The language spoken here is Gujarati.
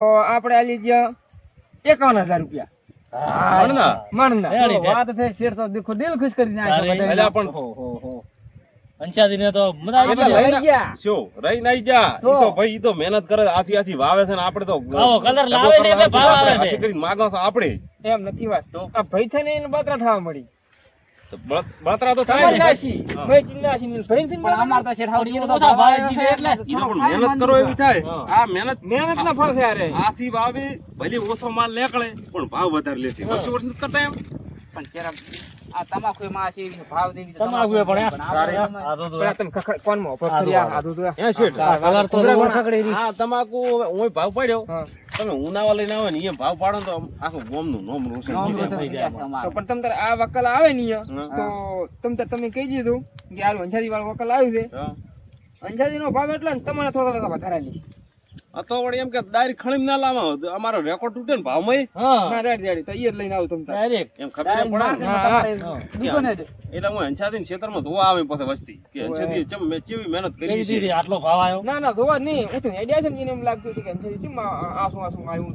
તો આપણે આલી ગયા 51,000 રૂપિયા મણના. વાત થઈ શેઠ તો દેખો દિલ ખુશ કરી નાખ્યો બધા. અલ્યા પણ અંશાદીને તો મજા આવી એટલે ગઈ. લઈ ગયા શું રહી નહીં જા ઈ તો ભાઈ ઈ તો મહેનત કરે આથી વાવે છે ને આપણે તો આવો કલર લાવે ને એટલે ભાવ આવે છે. આશી કરીને માગો છો આપણે એમ નથી વાત. આ ભાઈ થઈને એને બતરા થવા મળી. તો બળતરા તો થાય તમારી ને. નાસી, ભાઈ ચીન નાસી ને ભાઈ થઈને પણ અમાર તો શેઠ હાવ પણ તો ઓછા ભાવે ભાવ જીતે એટલે. ઈ તો પણ મહેનત કરો એવી થાય આ મહેનત મહેનત ના ફળ છે અરે. આથી વાવે ભલે ઓછો માલ નીકળે પણ ભાવ વધારે લેતી વર્ષ નથી કરતા એમ પણ જરા આ તમાકુ માં છે એવી ભાવ દેવી તો તમાકુ એ પણ આ આ તો પણ આ તમે કોનમાં ઉપર ફરી આધું તો હે શેઠ કલર તો ખકડી રહી. આ તમાકુ હું ભાવ પાડ્યો હા. તમે ઉનાવા લઈને આવે ને એ ભાવ પાડો ને તો આખું ગોમનું નોમ રોશન થઈ જાય. થઈ જાય અમારે. તો પણ તમ તારે આ વકલ આવે ને અહીંયા, હા. તો તમે કહી દીધું કે આ અંજારી વાળો વકલ આવ્યું છે. હા. અંજારી નો ભાવ એટલે ને તમારે થોડા વધારે લી. આ તો વળી એમ કે ડાયરેક્ટ ખણીમ ના લાવો અમારો રેકોર્ડ તૂટે ને ભાવમાં હા ના રેડી રેડી તો ઈ જ લઈને આવું તમ તારે. ડાયરેક્ટ એમ ખબર ન પડે ને. દુકાને જ. એટલે હું હંસાથી ખેતરમાં ધોવા આવે પાસે વસ્તી કે હંસાથી ચમ મેં કેવી મહેનત કરી કેવી છે દીધી આટલો ભાવ આવ્યો. ના ના જોવા જ નહીં. હું તો આઈડિયા છે ને એને એમ લાગતું હતું કે અંજારી ચમ આસુ આવ્યું છે.